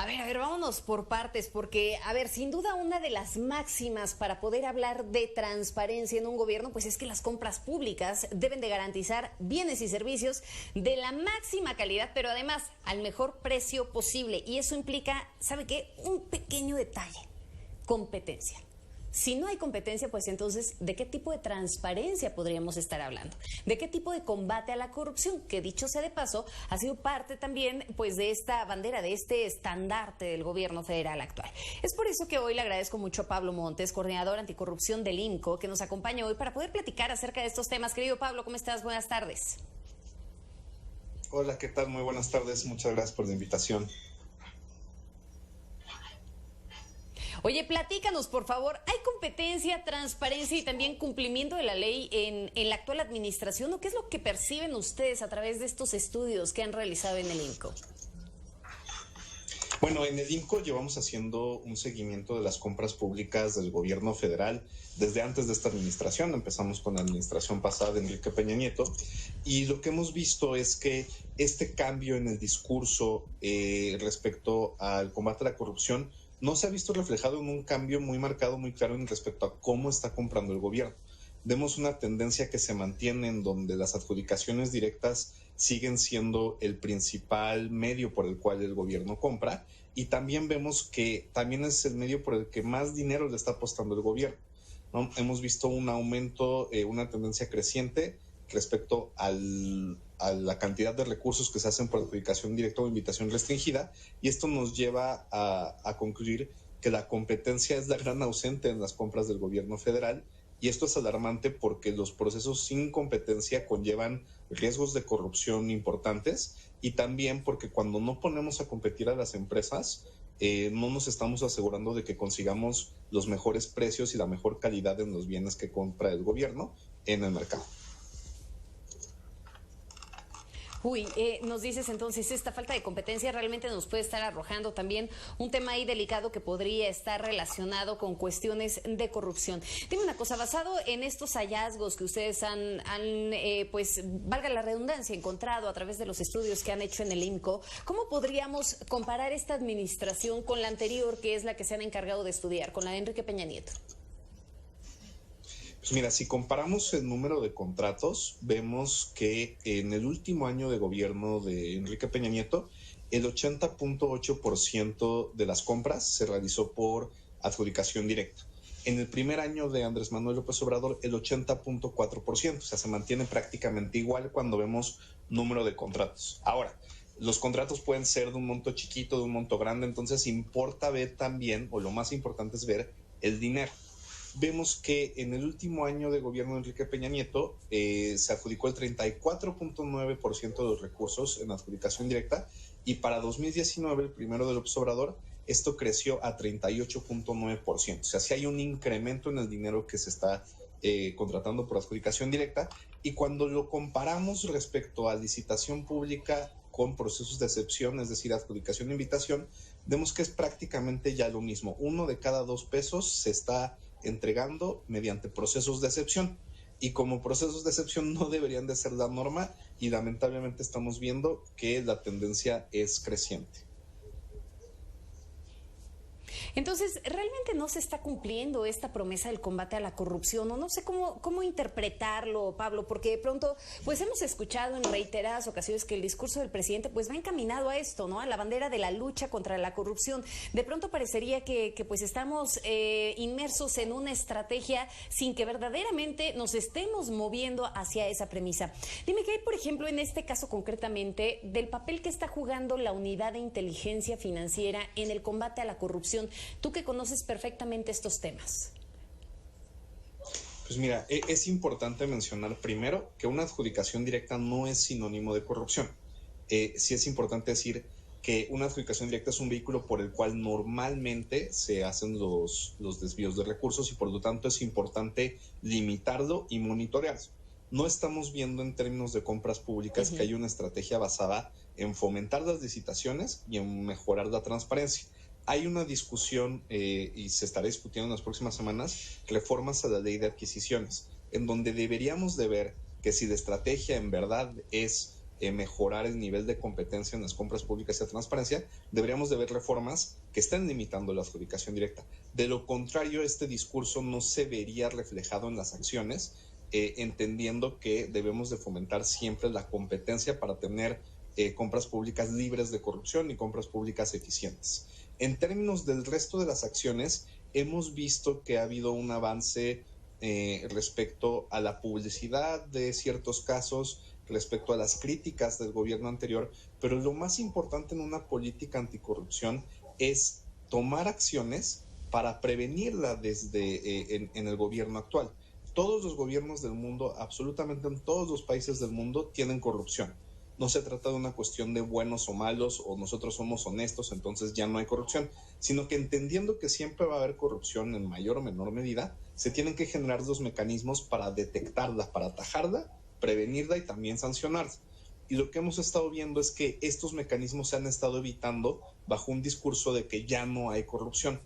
A ver, vámonos por partes, porque, a ver, sin duda una de las máximas para poder hablar de transparencia en un gobierno, pues es que las compras públicas deben de garantizar bienes y servicios de la máxima calidad, pero además al mejor precio posible. Y eso implica, ¿sabe qué? Un pequeño detalle: competencia. Si no hay competencia, pues entonces, ¿de qué tipo de transparencia podríamos estar hablando? ¿De qué tipo de combate a la corrupción? Que dicho sea de paso, ha sido parte también pues de esta bandera, de este estandarte del gobierno federal actual. Es por eso que hoy le agradezco mucho a Pablo Montes, coordinador anticorrupción del INCO, que nos acompaña hoy para poder platicar acerca de estos temas. Querido Pablo, ¿cómo estás? Buenas tardes. Hola, ¿qué tal? Muy buenas tardes. Muchas gracias por la invitación. Oye, platícanos, por favor, ¿hay competencia, transparencia y también cumplimiento de la ley en la actual administración? ¿O qué es lo que perciben ustedes a través de estos estudios que han realizado en el INCO? Bueno, en el INCO llevamos haciendo un seguimiento de las compras públicas del gobierno federal desde antes de esta administración. Empezamos con la administración pasada de Enrique Peña Nieto, y lo que hemos visto es que este cambio en el discurso respecto al combate a la corrupción no se ha visto reflejado en un cambio muy marcado, muy claro en respecto a cómo está comprando el gobierno. Vemos una tendencia que se mantiene en donde las adjudicaciones directas siguen siendo el principal medio por el cual el gobierno compra, y también vemos que también es el medio por el que más dinero le está apostando el gobierno, ¿no? Hemos visto un aumento, una tendencia creciente respecto a la cantidad de recursos que se hacen por adjudicación directa o invitación restringida, y esto nos lleva a concluir que la competencia es la gran ausente en las compras del gobierno federal, y esto es alarmante porque los procesos sin competencia conllevan riesgos de corrupción importantes, y también porque cuando no ponemos a competir a las empresas, no nos estamos asegurando de que consigamos los mejores precios y la mejor calidad en los bienes que compra el gobierno en el mercado. Nos dices entonces, esta falta de competencia realmente nos puede estar arrojando también un tema ahí delicado que podría estar relacionado con cuestiones de corrupción. Dime una cosa, basado en estos hallazgos que ustedes han pues, valga la redundancia, encontrado a través de los estudios que han hecho en el INCO, ¿cómo podríamos comparar esta administración con la anterior, que es la que se han encargado de estudiar, con la de Enrique Peña Nieto? Pues mira, si comparamos el número de contratos, vemos que en el último año de gobierno de Enrique Peña Nieto, el 80.8% de las compras se realizó por adjudicación directa. En el primer año de Andrés Manuel López Obrador, el 80.4%, o sea, se mantiene prácticamente igual cuando vemos número de contratos. Ahora, los contratos pueden ser de un monto chiquito, de un monto grande, entonces importa ver también, o lo más importante es ver el dinero. Vemos que en el último año de gobierno de Enrique Peña Nieto se adjudicó el 34.9% de los recursos en adjudicación directa, y para 2019, el primero de López Obrador, esto creció a 38.9%. O sea, sí hay un incremento en el dinero que se está contratando por adjudicación directa, y cuando lo comparamos respecto a licitación pública con procesos de excepción, es decir, adjudicación e invitación, vemos que es prácticamente ya lo mismo. 1 de cada 2 pesos se está entregando mediante procesos de excepción, y como procesos de excepción no deberían de ser la norma, y lamentablemente estamos viendo que la tendencia es creciente. Entonces, ¿realmente no se está cumpliendo esta promesa del combate a la corrupción? O no sé cómo interpretarlo, Pablo, porque de pronto pues hemos escuchado en reiteradas ocasiones que el discurso del presidente pues va encaminado a esto, ¿no? A la bandera de la lucha contra la corrupción. De pronto parecería que pues estamos inmersos en una estrategia sin que verdaderamente nos estemos moviendo hacia esa premisa. Dime qué hay, por ejemplo, en este caso concretamente, del papel que está jugando la Unidad de Inteligencia Financiera en el combate a la corrupción. Tú que conoces perfectamente estos temas. Pues mira, es importante mencionar primero que una adjudicación directa no es sinónimo de corrupción. Sí es importante decir que una adjudicación directa es un vehículo por el cual normalmente se hacen los desvíos de recursos, y por lo tanto es importante limitarlo y monitorearlo. No estamos viendo en términos de compras públicas que hay una estrategia basada en fomentar las licitaciones y en mejorar la transparencia. Hay una discusión y se estará discutiendo en las próximas semanas reformas a la ley de adquisiciones, en donde deberíamos de ver que si la estrategia en verdad es mejorar el nivel de competencia en las compras públicas y la transparencia, deberíamos de ver reformas que estén limitando la adjudicación directa. De lo contrario, este discurso no se vería reflejado en las acciones, entendiendo que debemos de fomentar siempre la competencia para tener compras públicas libres de corrupción y compras públicas eficientes. En términos del resto de las acciones, hemos visto que ha habido un avance respecto a la publicidad de ciertos casos, respecto a las críticas del gobierno anterior, pero lo más importante en una política anticorrupción es tomar acciones para prevenirla desde en el gobierno actual. Todos los gobiernos del mundo, absolutamente en todos los países del mundo, tienen corrupción. No se trata de una cuestión de buenos o malos, o nosotros somos honestos, entonces ya no hay corrupción, sino que entendiendo que siempre va a haber corrupción en mayor o menor medida, se tienen que generar los mecanismos para detectarla, para atajarla, prevenirla y también sancionarla. Y lo que hemos estado viendo es que estos mecanismos se han estado evitando bajo un discurso de que ya no hay corrupción.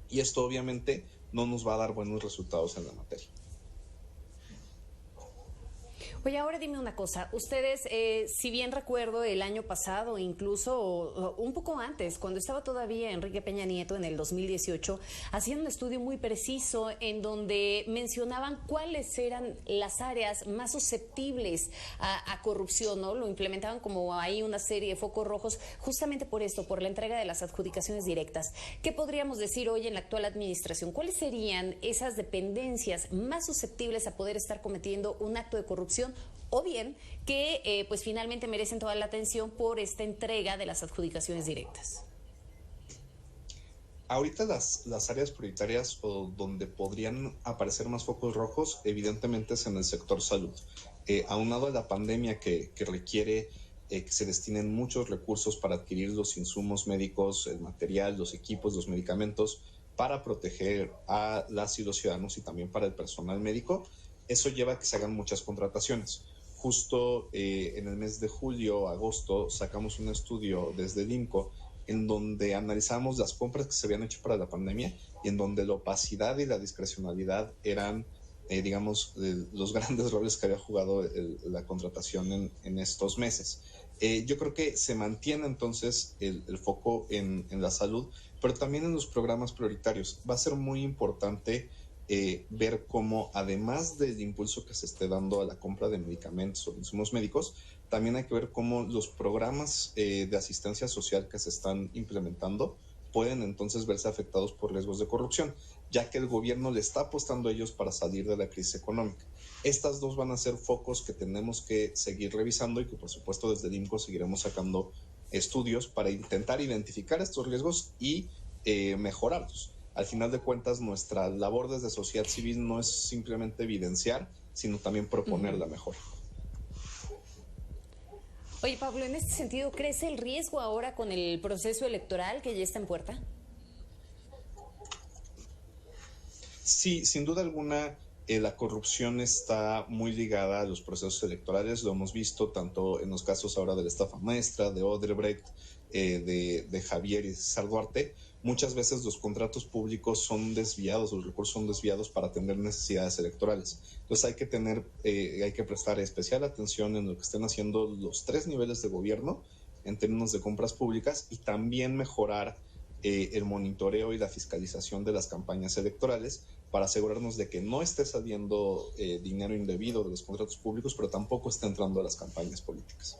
Y esto obviamente no nos va a dar buenos resultados en la materia. Oye, ahora dime una cosa, ustedes, si bien recuerdo el año pasado, incluso un poco antes, cuando estaba todavía Enrique Peña Nieto en el 2018, hacían un estudio muy preciso en donde mencionaban cuáles eran las áreas más susceptibles a corrupción, ¿no? Lo implementaban como ahí una serie de focos rojos, justamente por esto, por la entrega de las adjudicaciones directas. ¿Qué podríamos decir hoy en la actual administración? ¿Cuáles serían esas dependencias más susceptibles a poder estar cometiendo un acto de corrupción? O bien que pues finalmente merecen toda la atención por esta entrega de las adjudicaciones directas. Ahorita las áreas prioritarias o donde podrían aparecer más focos rojos, evidentemente es en el sector salud. Aunado a la pandemia que requiere que se destinen muchos recursos para adquirir los insumos médicos, el material, los equipos, los medicamentos, para proteger a las y los ciudadanos y también para el personal médico, eso lleva a que se hagan muchas contrataciones. Justo en el mes de julio, agosto, sacamos un estudio desde el INCO en donde analizamos las compras que se habían hecho para la pandemia y en donde la opacidad y la discrecionalidad eran, los grandes roles que había jugado la contratación en estos meses. Yo creo que se mantiene entonces el foco en la salud, pero también en los programas prioritarios. Va a ser muy importante ver cómo, además del impulso que se esté dando a la compra de medicamentos o insumos médicos, también hay que ver cómo los programas de asistencia social que se están implementando pueden entonces verse afectados por riesgos de corrupción, ya que el gobierno le está apostando a ellos para salir de la crisis económica. Estas dos van a ser focos que tenemos que seguir revisando y que por supuesto desde el INCO seguiremos sacando estudios para intentar identificar estos riesgos y mejorarlos. Al final de cuentas, nuestra labor desde sociedad civil no es simplemente evidenciar, sino también proponer la mejora. Oye, Pablo, en este sentido, ¿crece el riesgo ahora con el proceso electoral que ya está en puerta? Sí, sin duda alguna, la corrupción está muy ligada a los procesos electorales. Lo hemos visto tanto en los casos ahora de la estafa maestra, de Odebrecht, de Javier y César Duarte. Muchas veces los contratos públicos son desviados, los recursos son desviados para atender necesidades electorales. Entonces hay que prestar especial atención en lo que estén haciendo los tres niveles de gobierno en términos de compras públicas y también mejorar el monitoreo y la fiscalización de las campañas electorales para asegurarnos de que no esté saliendo dinero indebido de los contratos públicos, pero tampoco esté entrando a las campañas políticas.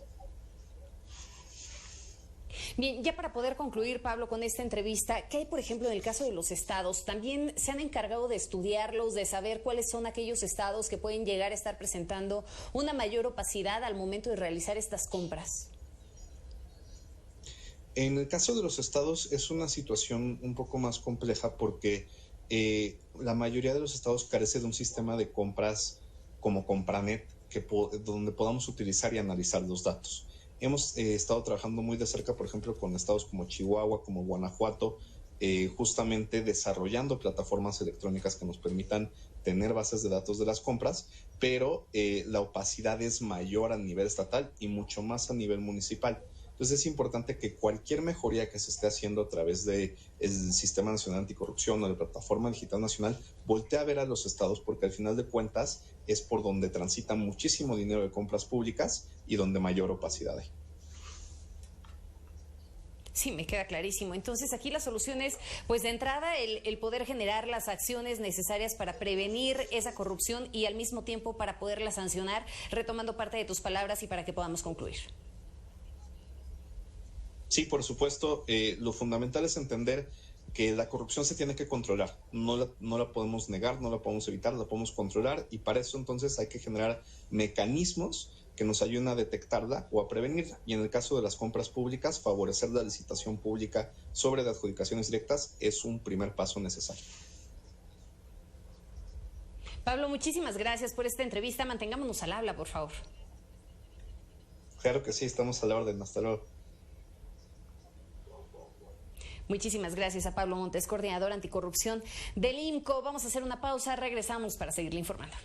Bien, ya para poder concluir, Pablo, con esta entrevista, ¿qué hay, por ejemplo, en el caso de los estados? ¿También se han encargado de estudiarlos, de saber cuáles son aquellos estados que pueden llegar a estar presentando una mayor opacidad al momento de realizar estas compras? En el caso de los estados es una situación un poco más compleja porque la mayoría de los estados carece de un sistema de compras como Compranet donde podamos utilizar y analizar los datos. Hemos estado trabajando muy de cerca, por ejemplo, con estados como Chihuahua, como Guanajuato, justamente desarrollando plataformas electrónicas que nos permitan tener bases de datos de las compras, pero la opacidad es mayor a nivel estatal y mucho más a nivel municipal. Entonces es importante que cualquier mejoría que se esté haciendo a través del Sistema Nacional Anticorrupción o de la Plataforma Digital Nacional voltee a ver a los estados, porque al final de cuentas es por donde transita muchísimo dinero de compras públicas y donde mayor opacidad hay. Sí, me queda clarísimo. Entonces, aquí la solución es, pues de entrada, el poder generar las acciones necesarias para prevenir esa corrupción y al mismo tiempo para poderla sancionar, retomando parte de tus palabras y para que podamos concluir. Sí, por supuesto, lo fundamental es entender que la corrupción se tiene que controlar, no la podemos negar, no la podemos evitar, la podemos controlar, y para eso entonces hay que generar mecanismos que nos ayuden a detectarla o a prevenirla. Y en el caso de las compras públicas, favorecer la licitación pública sobre las adjudicaciones directas es un primer paso necesario. Pablo, muchísimas gracias por esta entrevista. Mantengámonos al habla, por favor. Claro que sí, estamos a la orden. Hasta luego. Muchísimas gracias a Pablo Montes, coordinador anticorrupción del INCO. Vamos a hacer una pausa, regresamos para seguirle informando.